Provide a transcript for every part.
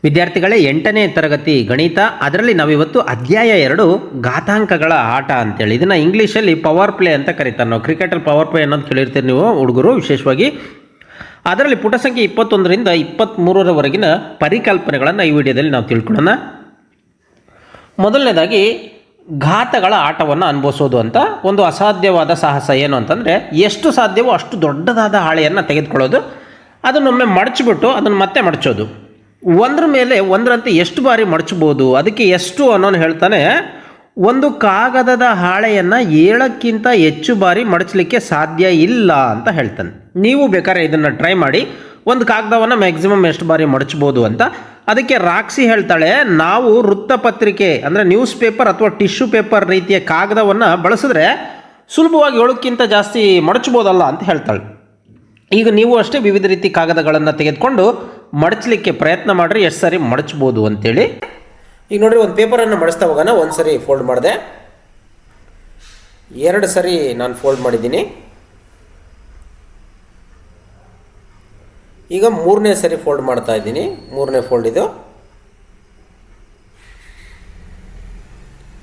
ವಿದ್ಯಾರ್ಥಿಗಳೇ 8ನೇ ತರಗತಿ ಗಣಿತ. ಅದರಲ್ಲಿ ನಾವಿವತ್ತು ಅಧ್ಯಾಯ 2 ಘಾತಾಂಕಗಳ ಆಟ ಅಂತೇಳಿ, ಇದನ್ನು ಇಂಗ್ಲೀಷಲ್ಲಿ ಪವರ್ ಪ್ಲೇ ಅಂತ ಕರೀತಾರೆ. ನಾವು ಕ್ರಿಕೆಟಲ್ಲಿ ಪವರ್ ಪ್ಲೇ ಅನ್ನೋದು ಕೇಳಿರ್ತೀರಿ ನೀವು ಹುಡುಗರು ವಿಶೇಷವಾಗಿ. ಅದರಲ್ಲಿ ಪುಟ ಸಂಖ್ಯೆ 21ರಿಂದ 23ರವರೆಗಿನ ಪರಿಕಲ್ಪನೆಗಳನ್ನು ಈ ವಿಡಿಯೋದಲ್ಲಿ ನಾವು ತಿಳ್ಕೊಳ್ಳೋಣ. ಮೊದಲನೇದಾಗಿ ಘಾತಗಳ ಆಟವನ್ನು ಅನುಭವಿಸೋದು ಅಂತ. ಒಂದು ಅಸಾಧ್ಯವಾದ ಸಾಹಸ ಏನು ಅಂತಂದರೆ, ಎಷ್ಟು ಸಾಧ್ಯವೋ ಅಷ್ಟು ದೊಡ್ಡದಾದ ಹಾಳೆಯನ್ನು ತೆಗೆದುಕೊಳ್ಳೋದು, ಅದನ್ನೊಮ್ಮೆ ಮಡಚಿಬಿಟ್ಟು ಅದನ್ನು ಮತ್ತೆ ಮಡಚೋದು. ಒಂದ್ರ ಮೇಲೆ ಒಂದರಂತೆ ಎಷ್ಟು ಬಾರಿ ಮಡಚ್ಬೋದು, ಅದಕ್ಕೆ ಎಷ್ಟು ಅನ್ನೋನು ಹೇಳ್ತಾನೆ. ಒಂದು ಕಾಗದದ ಹಾಳೆಯನ್ನು 7ಕ್ಕಿಂತ ಹೆಚ್ಚು ಬಾರಿ ಮಡಚಲಿಕ್ಕೆ ಸಾಧ್ಯ ಇಲ್ಲ ಅಂತ ಹೇಳ್ತಾನೆ. ನೀವು ಬೇಕಾದ್ರೆ ಇದನ್ನು ಟ್ರೈ ಮಾಡಿ, ಒಂದು ಕಾಗದವನ್ನು ಮ್ಯಾಕ್ಸಿಮಮ್ ಎಷ್ಟು ಬಾರಿ ಮಡಚ್ಬೋದು ಅಂತ. ಅದಕ್ಕೆ ರಾಕ್ಸಿ ಹೇಳ್ತಾಳೆ, ನಾವು ವೃತ್ತಪತ್ರಿಕೆ ಅಂದರೆ ನ್ಯೂಸ್ ಪೇಪರ್ ಅಥವಾ ಟಿಶ್ಯೂ ಪೇಪರ್ ರೀತಿಯ ಕಾಗದವನ್ನು ಬಳಸಿದ್ರೆ ಸುಲಭವಾಗಿ 7ಕ್ಕಿಂತ ಜಾಸ್ತಿ ಮಡಚ್ಬೋದಲ್ಲ ಅಂತ ಹೇಳ್ತಾಳೆ. ಈಗ ನೀವು ಅಷ್ಟೇ ವಿವಿಧ ರೀತಿ ಕಾಗದಗಳನ್ನು ತೆಗೆದುಕೊಂಡು ಮಡಚಲಿಕ್ಕೆ ಪ್ರಯತ್ನ ಮಾಡಿರಿ, ಎಷ್ಟು ಸರಿ ಮಡಚ್ಬೋದು ಅಂತೇಳಿ. ಈಗ ನೋಡಿರಿ, ಒಂದು ಪೇಪರನ್ನು ಮಡಿಸ್ತಾ ಹೋಗೋಣ. ಒಂದು ಸರಿ ಫೋಲ್ಡ್ ಮಾಡಿದೆ, 2 ಸರಿ ನಾನು ಫೋಲ್ಡ್ ಮಾಡಿದ್ದೀನಿ. ಈಗ 3ನೇ ಸರಿ ಫೋಲ್ಡ್ ಮಾಡ್ತಾ ಇದ್ದೀನಿ. 3ನೇ ಫೋಲ್ಡ್ ಇದು.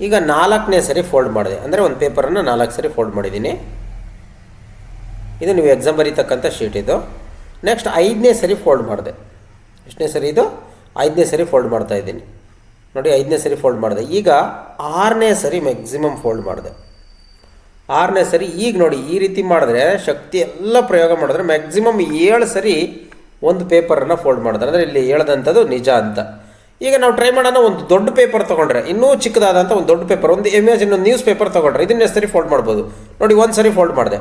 ಈಗ 4ನೇ ಸರಿ ಫೋಲ್ಡ್ ಮಾಡಿದೆ, ಅಂದರೆ ಒಂದು ಪೇಪರನ್ನು 4 ಸರಿ ಫೋಲ್ಡ್ ಮಾಡಿದ್ದೀನಿ. ಇದು ನೀವು ಎಕ್ಸಾಮ್ ಬರೀತಕ್ಕಂಥ ಶೀಟ್ ಇದು. ನೆಕ್ಸ್ಟ್ 5ನೇ ಸರಿ ಫೋಲ್ಡ್ ಮಾಡಿದೆ. ಎಷ್ಟನೇ ಸರಿ ಇದು? 5ನೇ ಸರಿ ಫೋಲ್ಡ್ ಮಾಡ್ತಾ ಇದ್ದೀನಿ ನೋಡಿ. 5ನೇ ಸರಿ ಫೋಲ್ಡ್ ಮಾಡಿದೆ. ಈಗ 6ನೇ ಸರಿ ಮ್ಯಾಕ್ಸಿಮಮ್ ಫೋಲ್ಡ್ ಮಾಡಿದೆ. 6ನೇ ಸರಿ. ಈಗ ನೋಡಿ, ಈ ರೀತಿ ಮಾಡಿದ್ರೆ ಶಕ್ತಿ ಎಲ್ಲ ಪ್ರಯೋಗ ಮಾಡಿದ್ರೆ ಮ್ಯಾಕ್ಸಿಮಮ್ 7 ಸರಿ ಒಂದು ಪೇಪರನ್ನು ಫೋಲ್ಡ್ ಮಾಡಿದ್ರೆ, ಅಂದರೆ ಇಲ್ಲಿ ಹೇಳ್ದಂಥದ್ದು ನಿಜ ಅಂತ. ಈಗ ನಾವು ಟ್ರೈ ಮಾಡೋಣ. ಒಂದು ದೊಡ್ಡ ಪೇಪರ್ ತೊಗೊಂಡ್ರೆ, ಇನ್ನೂ ಚಿಕ್ಕದಾದಂಥ ಒಂದು ದೊಡ್ಡ ಪೇಪರ್, ಒಂದು ಇಮೇಜಿನ್ ಒಂದು ನ್ಯೂಸ್ ಪೇಪರ್ ತೊಗೊಂಡ್ರೆ ಇದನ್ನ ಎಷ್ಟು ಸರಿ ಫೋಲ್ಡ್ ಮಾಡ್ಬೋದು ನೋಡಿ. 1 ಸರಿ ಫೋಲ್ಡ್ ಮಾಡಿದೆ,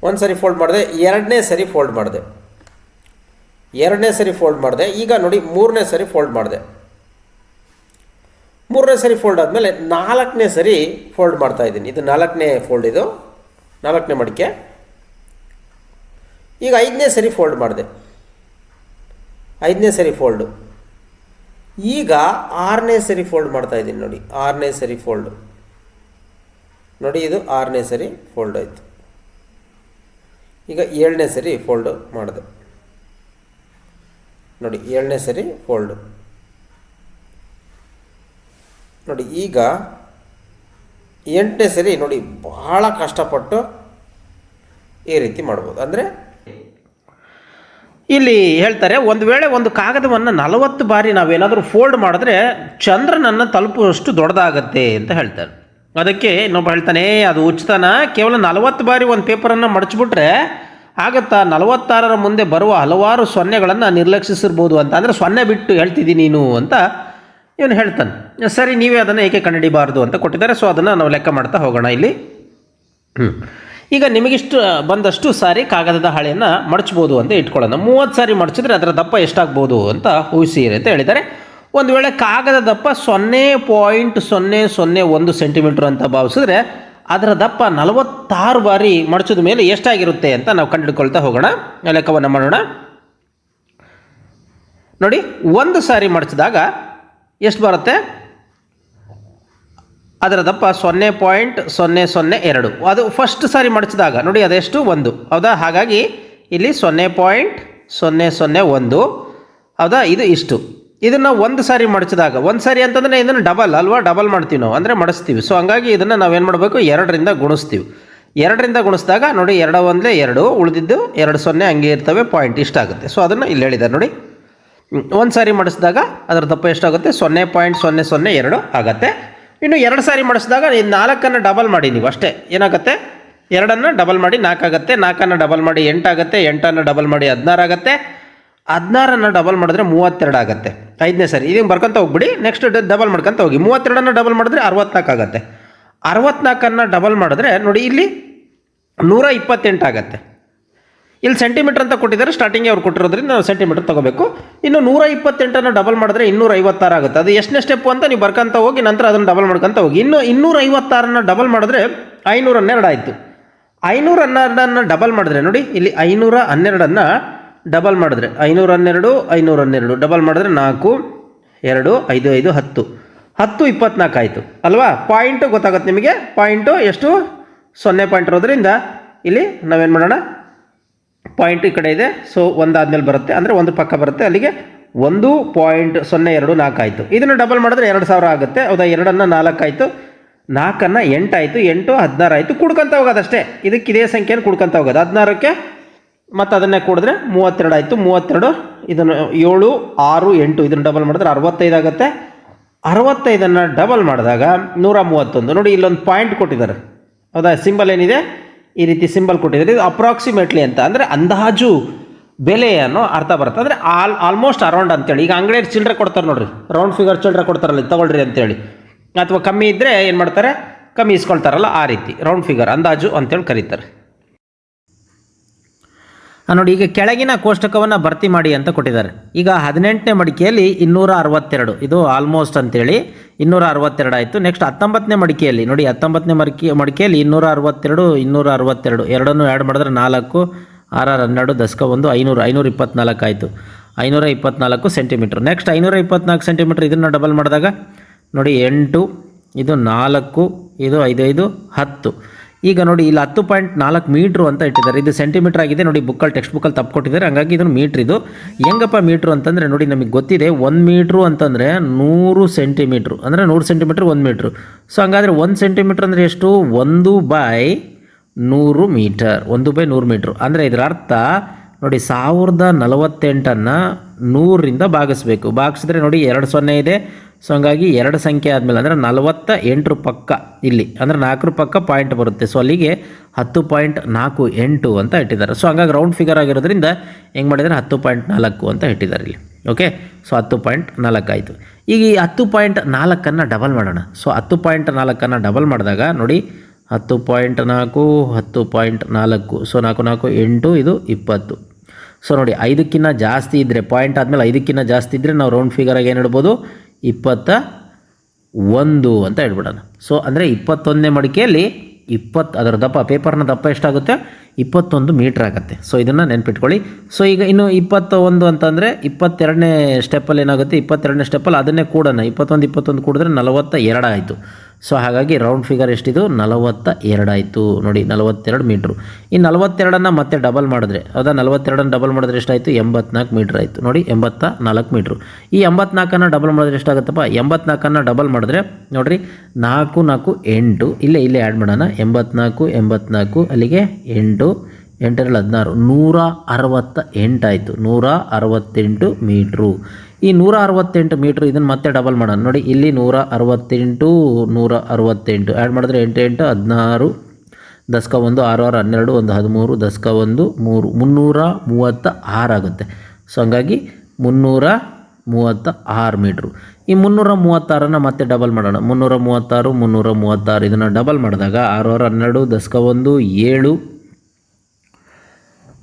1 ಸರಿ ಫೋಲ್ಡ್ ಮಾಡಿದೆ. 2ನೇ ಸರಿ ಫೋಲ್ಡ್ ಮಾಡಿದೆ, 2ನೇ ಸರಿ ಫೋಲ್ಡ್ ಮಾಡಿದೆ. ಈಗ ನೋಡಿ, 3ನೇ ಸರಿ ಫೋಲ್ಡ್ ಮಾಡಿದೆ. 3ನೇ ಸರಿ ಫೋಲ್ಡ್ ಆದಮೇಲೆ 4ನೇ ಸರಿ ಫೋಲ್ಡ್ ಮಾಡ್ತಾ ಇದ್ದೀನಿ. ಇದು 4ನೇ ಫೋಲ್ಡ್, ಇದು 4ನೇ ಮಡಿಕೆ. ಈಗ 5ನೇ ಸರಿ ಫೋಲ್ಡ್ ಮಾಡಿದೆ, 5ನೇ ಸರಿ ಫೋಲ್ಡು. ಈಗ 6ನೇ ಸರಿ ಫೋಲ್ಡ್ ಮಾಡ್ತಾ ಇದ್ದೀನಿ ನೋಡಿ. 6ನೇ ಸರಿ ಫೋಲ್ಡು ನೋಡಿ, ಇದು 6ನೇ ಸರಿ ಫೋಲ್ಡ್ ಆಯಿತು. ಈಗ 7ನೇ ಸರಿ ಫೋಲ್ಡು ಮಾಡಿದೆ ನೋಡಿ. 7ನೇ ಸರಿ ಫೋಲ್ಡು ನೋಡಿ. ಈಗ 8ನೇ ಸರಿ ನೋಡಿ, ಬಹಳ ಕಷ್ಟಪಟ್ಟು ಈ ರೀತಿ ಮಾಡ್ಬೋದು. ಅಂದರೆ ಇಲ್ಲಿ ಹೇಳ್ತಾರೆ, ಒಂದು ವೇಳೆ ಒಂದು ಕಾಗದವನ್ನು 40 ಬಾರಿ ನಾವೇನಾದರೂ ಫೋಲ್ಡ್ ಮಾಡಿದ್ರೆ ಚಂದ್ರನನ್ನು ತಲುಪುವಷ್ಟು ದೊಡ್ಡದಾಗತ್ತೆ ಅಂತ ಹೇಳ್ತಾರೆ. ಅದಕ್ಕೆ ಇನ್ನೊಬ್ಬ ಹೇಳ್ತಾನೆ, ಅದು ಉಚಿತನ, ಕೇವಲ 40 ಬಾರಿ ಒಂದು ಪೇಪರನ್ನು ಮಡಚಿಬಿಟ್ರೆ ಆಗತ್ತಾ? 46ರ ಮುಂದೆ ಬರುವ ಹಲವಾರು ಸೊನ್ನೆಗಳನ್ನು ನಿರ್ಲಕ್ಷಿಸಿರ್ಬೋದು ಅಂತ. ಅಂದರೆ 0 ಬಿಟ್ಟು ಹೇಳ್ತಿದ್ದೀನಿ ನೀನು ಅಂತ ಇವನು ಹೇಳ್ತಾನೆ. ಸರಿ, ನೀವೇ ಅದನ್ನು ಏಕೆ ಕಂಡುಹಿಡಿಬಾರ್ದು ಅಂತ ಕೊಟ್ಟಿದ್ದಾರೆ. ಸೊ ಅದನ್ನು ನಾವು ಲೆಕ್ಕ ಮಾಡ್ತಾ ಹೋಗೋಣ ಇಲ್ಲಿ. ಈಗ ನಿಮಗಿಷ್ಟು ಬಂದಷ್ಟು ಸಾರಿ ಕಾಗದದ ಹಾಳೆಯನ್ನು ಮಡಚ್ಬೋದು ಅಂತ ಇಟ್ಕೊಳ್ಳೋಣ. 30 ಸಾರಿ ಮಡಚಿದ್ರೆ ಅದರ ದಪ್ಪ ಎಷ್ಟಾಗ್ಬೋದು ಅಂತ ಊಹಿಸಿರಿ ಅಂತ ಹೇಳಿದ್ದಾರೆ. ಒಂದು ವೇಳೆ ಕಾಗದ ದಪ್ಪ 0.001 ಸೆಂಟಿಮೀಟ್ರ್ ಅಂತ ಭಾವಿಸಿದ್ರೆ ಅದರ ದಪ್ಪ 46 ಬಾರಿ ಮಡಚಿದ ಮೇಲೆ ಎಷ್ಟಾಗಿರುತ್ತೆ ಅಂತ ನಾವು ಕಂಡುಹಿಡ್ಕೊಳ್ತಾ ಹೋಗೋಣ. ಲೆಕ್ಕವನ್ನು ಮಾಡೋಣ ನೋಡಿ. 1 ಸಾರಿ ಮಡಚಿದಾಗ ಎಷ್ಟು ಬರುತ್ತೆ? ಅದರ ದಪ್ಪ 0.002. ಅದು ಫಸ್ಟ್ ಸಾರಿ ಮಡಚಿದಾಗ ನೋಡಿ, ಅದೆಷ್ಟು? 1, ಹೌದಾ? ಹಾಗಾಗಿ ಇಲ್ಲಿ 0.001, ಹೌದಾ? ಇದು ಇಷ್ಟು. ಇದನ್ನು 1 ಸಾರಿ ಮಡಚಿದಾಗ, 1 ಸಾರಿ ಅಂತಂದರೆ ಇದನ್ನು ಡಬಲ್ ಅಲ್ವಾ? ಡಬಲ್ ಮಾಡ್ತೀವಿ ನಾವು, ಅಂದರೆ ಮಡಿಸ್ತೀವಿ. ಸೊ ಹಂಗಾಗಿ ಇದನ್ನು ನಾವೇನು ಮಾಡಬೇಕು? 2ರಿಂದ ಗುಣಿಸ್ತೀವಿ. 2ರಿಂದ ಗುಣಿಸಿದಾಗ ನೋಡಿ, 2 1 2, ಉಳಿದಿದ್ದು 2 0 ಹಂಗೆ ಇರ್ತವೆ, ಪಾಯಿಂಟ್ ಇಷ್ಟಾಗುತ್ತೆ. ಸೊ ಅದನ್ನು ಇಲ್ಲಿ ಹೇಳಿದ್ದಾರೆ ನೋಡಿ. 1 ಸಾರಿ ಮಡಿಸಿದಾಗ ಅದರ ದಪ್ಪ ಎಷ್ಟಾಗುತ್ತೆ? 0.002 ಆಗುತ್ತೆ. ಇನ್ನು 2 ಸಾರಿ ಮಡಿಸಿದಾಗ ಈ 4ಅನ್ನು ಡಬಲ್ ಮಾಡಿ ನೀವು ಅಷ್ಟೇ. ಏನಾಗುತ್ತೆ? 2ಅನ್ನು ಡಬಲ್ ಮಾಡಿ 4 ಆಗುತ್ತೆ. 4ಅನ್ನು ಡಬಲ್ ಮಾಡಿ 8 ಆಗುತ್ತೆ. 8ಅನ್ನು ಡಬಲ್ ಮಾಡಿ 16 ಆಗುತ್ತೆ. 16ಅನ್ನು ಡಬಲ್ ಮಾಡಿದ್ರೆ 32 ಆಗುತ್ತೆ. 5ನೇ ಸರಿ ಇದನ್ನು ಬರ್ಕೊತ ಹೋಗ್ಬಿಡಿ. ನೆಕ್ಸ್ಟ್ ಡಬಲ್ ಮಾಡ್ಕೊತ ಹೋಗಿ. 32ಅನ್ನು ಡಬಲ್ ಮಾಡಿದ್ರೆ 64 ಆಗುತ್ತೆ. 64ಅನ್ನು ಡಬಲ್ ಮಾಡಿದ್ರೆ ನೋಡಿ, ಇಲ್ಲಿ 128 ಆಗುತ್ತೆ. ಇಲ್ಲಿ ಸೆಂಟಿಮೀಟರ್ ಅಂತ ಕೊಟ್ಟಿದ್ದಾರೆ, ಸ್ಟಾರ್ಟಿಂಗ್ಗೆ ಅವ್ರು ಕೊಟ್ಟಿರೋದ್ರಿಂದ ನಾವು ಸೆಂಟಿಮೀಟರ್ ತೊಗೋಬೇಕು. ಇನ್ನು 128ಅನ್ನು ಡಬಲ್ ಮಾಡಿದ್ರೆ 256 ಆಗುತ್ತೆ. ಅದು ಎಷ್ಟನೇ ಸ್ಟೆಪ್ಪು ಅಂತ ನೀವು ಬರ್ಕೊಂತ ಹೋಗಿ, ನಂತರ ಅದನ್ನು ಡಬಲ್ ಮಾಡ್ಕೊತ ಹೋಗಿ. ಇನ್ನು 256ಅನ್ನು ಡಬಲ್ ಮಾಡಿದ್ರೆ 512 ಆಯಿತು. 512ಅನ್ನು ಡಬಲ್ ಮಾಡಿದ್ರೆ ನೋಡಿ, ಇಲ್ಲಿ 512ಅನ್ನು ಡಬಲ್ ಮಾಡಿದ್ರೆ 512 ಡಬಲ್ ಮಾಡಿದ್ರೆ 4 2 5 5 10 10 24 ಆಯಿತು ಅಲ್ವಾ? ಪಾಯಿಂಟು ಗೊತ್ತಾಗುತ್ತೆ ನಿಮಗೆ. ಪಾಯಿಂಟು ಎಷ್ಟು? 0 ಪಾಯಿಂಟ್ ಇರೋದ್ರಿಂದ ಇಲ್ಲಿ ನಾವೇನು ಮಾಡೋಣ? ಪಾಯಿಂಟ್ ಈ ಕಡೆ ಇದೆ. ಸೊ ಒಂದಾದ್ಮೇಲೆ ಬರುತ್ತೆ, ಅಂದರೆ ಒಂದು ಪಕ್ಕ ಬರುತ್ತೆ. ಅಲ್ಲಿಗೆ 1.024 ಆಯಿತು. ಇದನ್ನು ಡಬಲ್ ಮಾಡಿದ್ರೆ 2000 ಆಗುತ್ತೆ. ಹೌದಾ, 2ನ್ನು 4 ಆಯಿತು, 4ನ್ನು 8 ಆಯಿತು, 8 16 ಆಯಿತು. ಕುಡ್ಕೊಂತ ಹೋಗೋದಷ್ಟೇ, ಇದಕ್ಕೆ ಇದೇ ಸಂಖ್ಯೆಯನ್ನು ಕುಡ್ಕೊಂತ ಹೋಗೋದು. 16ಕ್ಕೆ ಮತ್ತು ಅದನ್ನೇ ಕೂಡಿದ್ರೆ 32 ಆಯಿತು. 32 ಇದನ್ನು 7 6 8 ಇದನ್ನು ಡಬಲ್ ಮಾಡಿದ್ರೆ 65 ಆಗುತ್ತೆ. 65ನ್ನು ಡಬಲ್ ಮಾಡಿದಾಗ 131. ನೋಡಿ ಇಲ್ಲೊಂದು ಪಾಯಿಂಟ್ ಕೊಟ್ಟಿದ್ದಾರೆ. ಹೌದಾ, ಸಿಂಬಲ್ ಏನಿದೆ ಈ ರೀತಿ ಸಿಂಬಲ್ ಕೊಟ್ಟಿದ್ದಾರೆ. ಇದು ಅಪ್ರಾಕ್ಸಿಮೇಟ್ಲಿ ಅಂತ ಅಂದರೆ ಅಂದಾಜು ಬೆಲೆ ಅನ್ನೋ ಅರ್ಥ ಬರುತ್ತೆ. ಅಂದರೆ ಆಲ್ಮೋಸ್ಟ್ ಅರೌಂಡ್ ಅಂತೇಳಿ. ಈಗ ಅಂಗಡಿಯಲ್ಲಿ ಚಿಲ್ಲರೆ ಕೊಡ್ತಾರೆ ನೋಡ್ರಿ, ರೌಂಡ್ ಫಿಗರ್ ಚಿಲ್ಲರೆ ಕೊಡ್ತಾರಲ್ಲ, ತಗೊಳ್ರಿ ಅಂತೇಳಿ. ಅಥವಾ ಕಮ್ಮಿ ಇದ್ದರೆ ಏನು ಮಾಡ್ತಾರೆ, ಕಮ್ಮಿ ಇಸ್ಕೊಳ್ತಾರಲ್ಲ, ಆ ರೀತಿ ರೌಂಡ್ ಫಿಗರ್ ಅಂದಾಜು ಅಂತೇಳಿ ಕರೀತಾರೆ. ನೋಡಿ, ಈಗ ಕೆಳಗಿನ ಕೋಷ್ಟಕವನ್ನು ಭರ್ತಿ ಮಾಡಿ ಅಂತ ಕೊಟ್ಟಿದ್ದಾರೆ. ಈಗ 18ನೇ ಮಡಿಕೆಯಲ್ಲಿ 262, ಇದು ಆಲ್ಮೋಸ್ಟ್ ಅಂತೇಳಿ 262 ಆಯಿತು. ನೆಕ್ಸ್ಟ್ 19ನೇ ಮಡಿಕೆಯಲ್ಲಿ ನೋಡಿ, 19ನೇ ಮಡಿಕೆಯಲ್ಲಿ 262 262 ಎರಡನ್ನೂ ಆ್ಯಡ್ ಮಾಡಿದ್ರೆ 4 6 12 10 1 500 524 ಆಯಿತು. 524 ಸೆಂಟಿಮೀಟ್ರ್. ನೆಕ್ಸ್ಟ್ 524 ಸೆಂಟಿಮೀಟ್ರ್ ಇದನ್ನು ಡಬಲ್ ಮಾಡಿದಾಗ ನೋಡಿ 8, ಇದು 4, ಇದು 5 5 10. ಈಗ ನೋಡಿ ಇಲ್ಲಿ 10.4 ಮೀಟ್ರು ಅಂತ ಇಟ್ಟಿದ್ದಾರೆ. ಇದು ಸೆಂಟಿಮೀಟ್ರ್ ಆಗಿದೆ ನೋಡಿ, ಬುಕ್ಕಲ್ಲಿ ಟೆಕ್ಸ್ಟ್ ಬುಕ್ಕಲ್ಲಿ ತಪ್ಪು ಕೊಟ್ಟಿದ್ದಾರೆ, ಹಾಗಾಗಿ ಇದನ್ನು ಮೀಟ್ರ್. ಇದು ಹೆಂಗಪ್ಪ ಮೀಟ್ರು ಅಂತಂದರೆ ನೋಡಿ, ನಮಗೆ ಗೊತ್ತಿದೆ 1 ಮೀಟ್ರು ಅಂತಂದರೆ 100 ಸೆಂಟಿಮೀಟ್ರು, ಅಂದರೆ 100 ಸೆಂಟಿಮೀಟ್ರ್ 1 ಮೀಟ್ರು. ಸೊ ಹಂಗಾದರೆ 1 ಸೆಂಟಿಮೀಟ್ರ್ ಅಂದರೆ ಎಷ್ಟು, 1/100 ಮೀಟರ್, 1/100 ಮೀಟ್ರು. ಅಂದರೆ ಇದರ ಅರ್ಥ ನೋಡಿ 1048ನ್ನು 100ರಿಂದ ಭಾಗಿಸ್ಬೇಕು. ಭಾಗಿಸಿದ್ರೆ ನೋಡಿ 2 0 ಇದೆ. ಸೊ ಹಂಗಾಗಿ 2 ಸಂಖ್ಯೆ ಆದಮೇಲೆ ಅಂದರೆ 48 ಪಕ್ಕ ಇಲ್ಲಿ, ಅಂದರೆ 4 ಪಕ್ಕ ಪಾಯಿಂಟ್ ಬರುತ್ತೆ. ಸೊ ಅಲ್ಲಿಗೆ 10.48 ಅಂತ ಇಟ್ಟಿದ್ದಾರೆ. ಸೊ ಹಂಗಾಗಿ ರೌಂಡ್ ಫಿಗರ್ ಆಗಿರೋದ್ರಿಂದ ಹೆಂಗೆ ಮಾಡಿದರೆ 10.4 ಅಂತ ಇಟ್ಟಿದ್ದಾರೆ ಇಲ್ಲಿ. ಓಕೆ, ಸೊ 10.4 ಆಯಿತು. ಈಗ ಈ 10.4ನ್ನು ಡಬಲ್ ಮಾಡೋಣ. ಸೊ 10.4ನ್ನು ಡಬಲ್ ಮಾಡಿದಾಗ ನೋಡಿ 10.4 10.4, ಸೊ 4 4 8, ಇದು 20. ಸೊ ನೋಡಿ 5ಕ್ಕಿಂತ ಜಾಸ್ತಿ ಇದ್ದರೆ, ಪಾಯಿಂಟ್ ಆದಮೇಲೆ 5ಕ್ಕಿಂತ ಜಾಸ್ತಿ ಇದ್ದರೆ ನಾವು ರೌಂಡ್ ಫಿಗರಾಗಿ ಏನು ಇಡ್ಬೋದು, 21 ಅಂತ ಹೇಳ್ಬಿಡೋಣ. ಸೊ ಅಂದರೆ 21ನೇ ಮಡಿಕೆಯಲ್ಲಿ 20, ಅದರ ದಪ್ಪ, ಪೇಪರ್ನ ದಪ್ಪ ಎಷ್ಟಾಗುತ್ತೆ, 21 ಮೀಟ್ರ್ ಆಗುತ್ತೆ. ಸೊ ಇದನ್ನು ನೆನ್ಪಿಟ್ಕೊಳ್ಳಿ. ಸೊ ಈಗ ಇನ್ನು 21 ಅಂತಂದರೆ 22ನೇ ಸ್ಟೆಪ್ಪಲ್ಲಿ ಏನಾಗುತ್ತೆ, 22ನೇ ಸ್ಟೆಪ್ಪಲ್ಲಿ ಅದನ್ನೇ ಕೂಡೋಣ. 21 ಕೂಡಿದ್ರೆ 42 ಆಯಿತು. ಸೊ ಹಾಗಾಗಿ ರೌಂಡ್ ಫಿಗರ್ ಎಷ್ಟಿದು, 42 ಆಯಿತು. ನೋಡಿ 42 ಮೀಟ್ರು. ಈ 42ನ್ನು ಮತ್ತೆ ಡಬಲ್ ಮಾಡಿದ್ರೆ, ಹೌದಾ, 42ನ್ನು ಡಬಲ್ ಮಾಡಿದ್ರೆ ಎಷ್ಟಾಯಿತು, 84 ಮೀಟ್ರ್ ಆಯಿತು. ನೋಡಿ 84 ಮೀಟ್ರು. ಈ 84ನ್ನು ಡಬಲ್ ಮಾಡಿದ್ರೆ ಎಷ್ಟಾಗುತ್ತಪ್ಪ, 84ನ್ನು ಡಬಲ್ ಮಾಡಿದ್ರೆ ನೋಡಿರಿ 4 4 8, ಇಲ್ಲೇ ಆ್ಯಡ್ ಮಾಡೋಣ. 84 84 ಅಲ್ಲಿಗೆ 8 8 16, 168 ಆಯಿತು. 168 ಮೀಟ್ರು. ಈ 168 ಮೀಟ್ರ್ ಇದನ್ನು ಮತ್ತೆ ಡಬಲ್ ಮಾಡೋಣ. ನೋಡಿ ಇಲ್ಲಿ 168 168 ಆ್ಯಡ್ ಮಾಡಿದ್ರೆ 8 8 16, 10 1 6 6 12 1 13, 10 1 3, 336 ಆಗುತ್ತೆ. ಸೊ ಹಂಗಾಗಿ 336 ಮೀಟ್ರು. ಈ 336ನ್ನು ಮತ್ತೆ ಡಬಲ್ ಮಾಡೋಣ. 336 336 ಇದನ್ನು ಡಬಲ್ ಮಾಡಿದಾಗ 6 6 12, 10 1 7,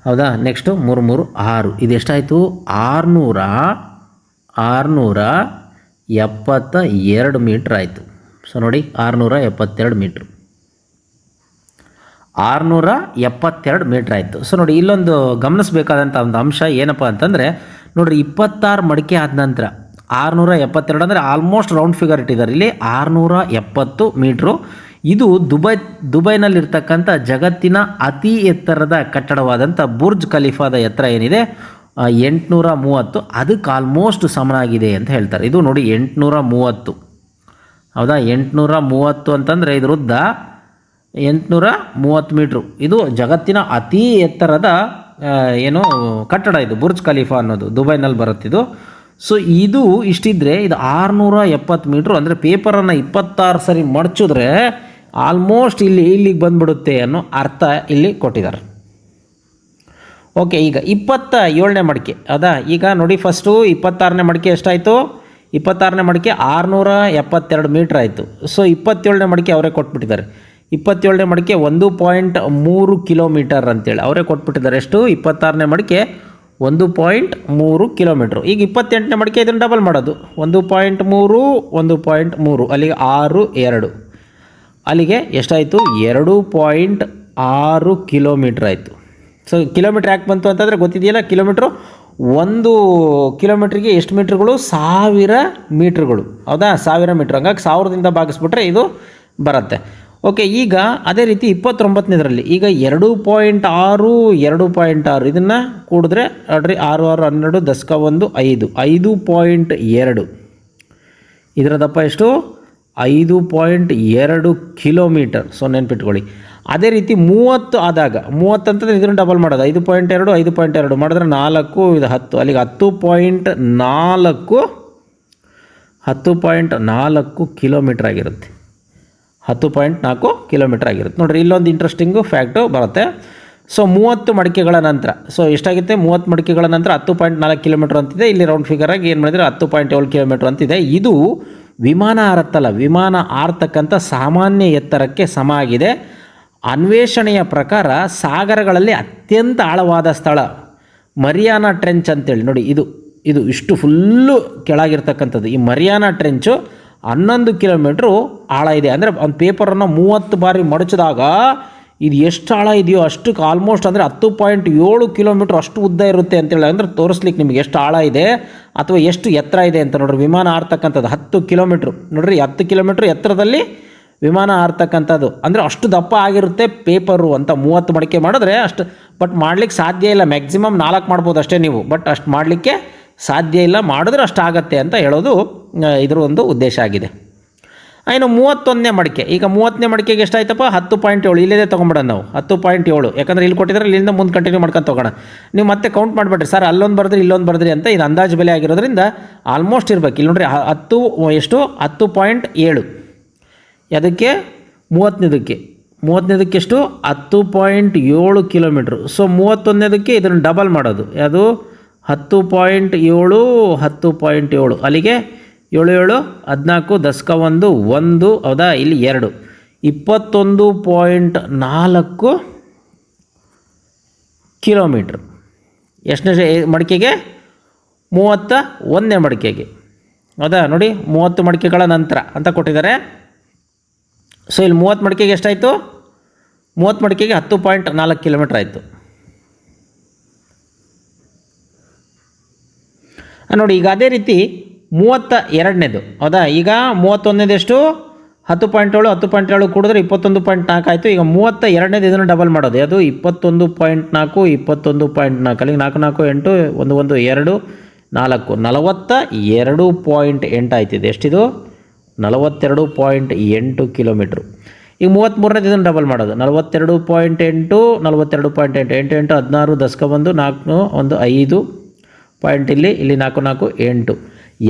ಹೌದಾ. ನೆಕ್ಸ್ಟು 3 3 6, ಇದು ಎಷ್ಟಾಯಿತು, 672 ಮೀಟ್ರ್ ಆಯಿತು. ಸೊ ನೋಡಿ 672 ಮೀಟ್ರು, 672 ಮೀಟ್ರ್ ಆಯಿತು. ಸೊ ನೋಡಿ ಇಲ್ಲೊಂದು ಗಮನಿಸಬೇಕಾದಂಥ ಒಂದು ಅಂಶ ಏನಪ್ಪ ಅಂತಂದರೆ ನೋಡಿರಿ, 26 ಮಡಿಕೆ ಆದ ನಂತರ 672 ಅಂದರೆ ಆಲ್ಮೋಸ್ಟ್ ರೌಂಡ್ ಫಿಗರ್ ಇಟ್ಟಿದ್ದಾರೆ ಇಲ್ಲಿ, 670 ಮೀಟ್ರು. ಇದು ದುಬೈನಲ್ಲಿರ್ತಕ್ಕಂಥ ಜಗತ್ತಿನ ಅತಿ ಎತ್ತರದ ಕಟ್ಟಡವಾದಂಥ ಬುರ್ಜ್ ಖಲೀಫಾದ ಎತ್ತರ ಏನಿದೆ 830, ಅದಕ್ಕೆ ಆಲ್ಮೋಸ್ಟ್ ಸಮನಾಗಿದೆ ಅಂತ ಹೇಳ್ತಾರೆ. ಇದು ನೋಡಿ 830, ಹೌದಾ. 830 ಅಂತಂದರೆ ಇದ್ರ ಉದ್ದ 830 ಮೀಟ್ರು. ಇದು ಜಗತ್ತಿನ ಅತಿ ಎತ್ತರದ ಏನು ಕಟ್ಟಡ ಇದು, ಬುರ್ಜ್ ಖಲೀಫಾ ಅನ್ನೋದು ದುಬೈನಲ್ಲಿ ಬರುತ್ತಿದ್ದು. ಸೊ ಇದು ಇಷ್ಟಿದ್ರೆ ಇದು 670 ಮೀಟ್ರು. ಅಂದರೆ ಪೇಪರನ್ನು 26 ಸರಿ ಮಡಚಿದ್ರೆ ಆಲ್ಮೋಸ್ಟ್ ಇಲ್ಲಿಗೆ ಬಂದುಬಿಡುತ್ತೆ ಅನ್ನೋ ಅರ್ಥ ಇಲ್ಲಿ ಕೊಟ್ಟಿದ್ದಾರೆ. ಓಕೆ, ಈಗ 27ನೇ ಮಡಿಕೆ, ಹೌದಾ. ಈಗ ನೋಡಿ ಫಸ್ಟು 26ನೇ ಮಡಿಕೆ ಎಷ್ಟಾಯಿತು, 26ನೇ ಮಡಿಕೆ 672 ಮೀಟ್ರ್ ಆಯಿತು. ಸೊ 27ನೇ ಮಡಿಕೆ ಅವರೇ ಕೊಟ್ಬಿಟ್ಟಿದ್ದಾರೆ. 27ನೇ ಮಡಿಕೆ 1.3 ಕಿಲೋಮೀಟರ್ ಅಂತೇಳಿ ಅವರೇ ಕೊಟ್ಬಿಟ್ಟಿದ್ದಾರೆ. ಎಷ್ಟು, 26ನೇ ಮಡಿಕೆ 1.3 ಕಿಲೋಮೀಟ್ರು. ಈಗ 28ನೇ ಮಡಿಕೆ ಇದನ್ನು ಡಬಲ್ ಮಾಡೋದು, 1.3 1.3 ಅಲ್ಲಿಗೆ 6 2, ಅಲ್ಲಿಗೆ ಎಷ್ಟಾಯಿತು, 2.6 ಕಿಲೋಮೀಟ್ರ್ ಆಯಿತು. ಸೊ ಕಿಲೋಮೀಟ್ರ್ ಯಾಕೆ ಬಂತು ಅಂತಂದರೆ ಗೊತ್ತಿದೆಯಲ್ಲ, ಕಿಲೋಮೀಟ್ರು 1 ಕಿಲೋಮೀಟ್ರಿಗೆ ಎಷ್ಟು ಮೀಟ್ರ್ಗಳು, 1000 ಮೀಟ್ರ್ಗಳು, ಹೌದಾ, 1000 ಮೀಟ್ರ್. ಹಂಗಾಗಿ 1000ದಿಂದ ಭಾಗಿಸ್ಬಿಟ್ರೆ ಇದು ಬರುತ್ತೆ. ಓಕೆ, ಈಗ ಅದೇ ರೀತಿ 29ನೇದರಲ್ಲಿ ಈಗ 2.6 2.6 ಇದನ್ನು ಕೂಡಿದ್ರೆ ನೋಡ್ರಿ 6 6 12 ದಶಕ 1 5 5.2 ಇದರ ದಪ್ಪ ಎಷ್ಟು 5.2 ಕಿಲೋಮೀಟರ್. ಸೊ ನೆನ್ಪಿಟ್ಕೊಳ್ಳಿ. ಅದೇ ರೀತಿ 30 ಆದಾಗ 30 ಅಂತಂದರೆ ಇದನ್ನು ಡಬಲ್ ಮಾಡೋದು 5.2 5.2 ಮಾಡಿದ್ರೆ 4 ಇದು 10 ಅಲ್ಲಿಗೆ 10.4 ಕಿಲೋಮೀಟ್ರ್ ಆಗಿರುತ್ತೆ. 10.4 ಕಿಲೋಮೀಟ್ರ್ ಆಗಿರುತ್ತೆ. ನೋಡಿರಿ ಇಲ್ಲೊಂದು ಇಂಟ್ರೆಸ್ಟಿಂಗು ಫ್ಯಾಕ್ಟು ಬರುತ್ತೆ. ಸೊ 30 ಮಡಿಕೆಗಳ ನಂತರ ಸೊ ಎಷ್ಟಾಗುತ್ತೆ 30 ಮಡಿಕೆಗಳ ನಂತರ 10.4 ಕಿಲೋಮೀಟ್ರ್ ಅಂತಿದೆ. ಇಲ್ಲಿ ರೌಂಡ್ ಫಿಗರಾಗಿ ಏನು ಮಾಡಿದರೆ 10.7 ಕಿಲೋಮೀಟ್ರ್ ಅಂತಿದೆ. ಇದು ವಿಮಾನ ಹಾರತ್ತಲ್ಲ, ವಿಮಾನ ಹಾರತಕ್ಕಂಥ ಸಾಮಾನ್ಯ ಎತ್ತರಕ್ಕೆ ಸಮ ಆಗಿದೆ. ಅನ್ವೇಷಣೆಯ ಪ್ರಕಾರ ಸಾಗರಗಳಲ್ಲಿ ಅತ್ಯಂತ ಆಳವಾದ ಸ್ಥಳ ಮರಿಯಾನಾ ಟ್ರೆಂಚ್ ಅಂತೇಳಿ ನೋಡಿ, ಇದು ಇಷ್ಟು ಫುಲ್ಲು ಕೆಳಗಿರ್ತಕ್ಕಂಥದ್ದು. ಈ ಮರಿಯಾನಾ ಟ್ರೆಂಚು 11 ಕಿಲೋಮೀಟ್ರು ಆಳ ಇದೆ. ಅಂದರೆ ಒಂದು ಪೇಪರನ್ನು 30 ಬಾರಿ ಮಡಚಿದಾಗ ಇದು ಎಷ್ಟು ಆಳ ಇದೆಯೋ ಅಷ್ಟಕ್ಕೆ ಆಲ್ಮೋಸ್ಟ್ ಅಂದರೆ 10.7 ಕಿಲೋಮೀಟ್ರ್ ಅಷ್ಟು ಉದ್ದ ಇರುತ್ತೆ ಅಂತೇಳಿ. ಅಂದರೆ ತೋರಿಸ್ಲಿಕ್ಕೆ ನಿಮಗೆ ಎಷ್ಟು ಆಳ ಇದೆ ಅಥವಾ ಎಷ್ಟು ಎತ್ತರ ಇದೆ ಅಂತ ನೋಡ್ರಿ. ವಿಮಾನ ಹಾರ್ತಕ್ಕಂಥದ್ದು 10 ಕಿಲೋಮೀಟ್ರು ನೋಡ್ರಿ, 10 ಕಿಲೋಮೀಟ್ರ್ ಎತ್ತರದಲ್ಲಿ ವಿಮಾನ ಹಾರ್ತಕ್ಕಂಥದ್ದು ಅಂದರೆ ಅಷ್ಟು ದಪ್ಪ ಆಗಿರುತ್ತೆ ಪೇಪರು ಅಂತ. 30 ಮಡಿಕೆ ಮಾಡಿದ್ರೆ ಅಷ್ಟು, ಬಟ್ ಮಾಡಲಿಕ್ಕೆ ಸಾಧ್ಯ ಇಲ್ಲ. ಮ್ಯಾಕ್ಸಿಮಮ್ 4 ಮಾಡ್ಬೋದು ಅಷ್ಟೇ ನೀವು, ಬಟ್ ಅಷ್ಟು ಮಾಡಲಿಕ್ಕೆ ಸಾಧ್ಯ ಇಲ್ಲ. ಮಾಡಿದ್ರೆ ಅಷ್ಟು ಆಗುತ್ತೆ ಅಂತ ಹೇಳೋದು ಇದರ ಒಂದು ಉದ್ದೇಶ ಆಗಿದೆ. ಇನ್ನು 31ನೇ ಮಡಿಕೆ. ಈಗ 30ನೇ ಮಡಿಕೆಗೆ ಎಷ್ಟಾಯ್ತಪ್ಪ 10.7. ಇಲ್ಲೇ ತೊಗೊಂಬಿಡೋಣ ನಾವು 10.7, ಯಾಕಂದರೆ ಇಲ್ಲಿ ಕೊಟ್ಟಿದ್ರೆ ಇಲ್ಲಿಂದ ಮುಂದೆ ಕಂಟಿನ್ಯೂ ಮಾಡ್ಕೊಂಡು ತೊಗೋಣ. ನೀವು ಮತ್ತೆ ಕೌಂಟ್ ಮಾಡಿಬಿಡ್ರಿ ಸರ್, ಅಲ್ಲೊಂದು ಬರೆದ್ರಿ ಇಲ್ಲೊಂದು ಬರೆದ್ರಿ ಅಂತ. ಇದು ಅಂದಾಜು ಬೆಲೆ ಆಗಿರೋದ್ರಿಂದ ಆಲ್ಮೋಸ್ಟ್ ಇರಬೇಕು. ಇಲ್ಲಿ ನೋಡಿರಿ 10.7 ಅದಕ್ಕೆ 30ನೇದಕ್ಕೆ ಎಷ್ಟು 10.7 ಕಿಲೋಮೀಟ್ರು. ಸೊ 31ನೇದಕ್ಕೆ ಇದನ್ನು ಡಬಲ್ ಮಾಡೋದು, ಅದು 10.7 10.7 ಅಲ್ಲಿಗೆ 7 7 14 ದಶಕ 1 1 ಹೌದಾ, ಇಲ್ಲಿ 2 21.4 ಕಿಲೋಮೀಟ್ರ್. ಎಷ್ಟನೇ ಮಡಿಕೆಗೆ 31ನೇ ಮಡಿಕೆಗೆ ಹೌದಾ. ನೋಡಿ 30 ಮಡಿಕೆಗಳ ನಂತರ ಅಂತ ಕೊಟ್ಟಿದ್ದಾರೆ. ಸೊ ಇಲ್ಲಿ 30 ಮಡಿಕೆಗೆ ಎಷ್ಟಾಯಿತು 30 ಮಡಿಕೆಗೆ 10.4 ಕಿಲೋಮೀಟ್ರ್ ಆಯಿತು. ನೋಡಿ ಈಗ ಅದೇ ರೀತಿ 32ನೇದು ಹೌದಾ. ಈಗ 31ನೇದು ಎಷ್ಟು 10.7 10.7 ಕೂಡಿದ್ರೆ 21.4 ಆಯಿತು. ಈಗ 32ನೇದು ಇದನ್ನು ಡಬಲ್ ಮಾಡೋದು, ಅದು 21.4 21.4 ಅಲ್ಲಿಗೆ 4 4 8 1 1 2 4 42.8 ಆಯ್ತಿದೆ. ಎಷ್ಟಿದು 42.8 ಕಿಲೋಮೀಟ್ರು. ಈಗ 33ನೇದು ಇದನ್ನು ಡಬಲ್ ಮಾಡೋದು 42.8 42.8 8 8 16 ದಶಕ 1 4 1 5 ಪಾಯಿಂಟ್ ಇಲ್ಲಿ 4 4 8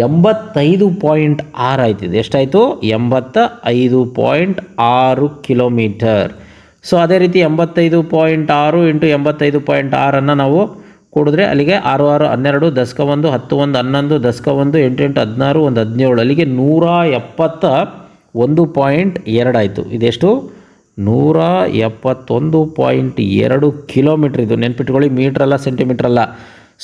85.6 ಆಯ್ತಿದೆ. ಎಷ್ಟಾಯಿತು 85.6 ಕಿಲೋಮೀಟರ್. ಸೊ ಅದೇ ರೀತಿ 85.6 ಇಂಟು 85.6 ನಾವು ಕೂಡಿದ್ರೆ ಅಲ್ಲಿಗೆ 6 6 12 ದಶಕ 1 10 1 11 ದಶಕ 1 8 8 16 1 17 ಅಲ್ಲಿಗೆ 171.2 ಆಯಿತು. ಇದೆಷ್ಟು 171.2 ಕಿಲೋಮೀಟ್ರ್. ಇದು ನೆನ್ಪಿಟ್ಕೊಳ್ಳಿ, ಮೀಟ್ರಲ್ಲ ಸೆಂಟಿಮೀಟ್ರಲ್ಲ.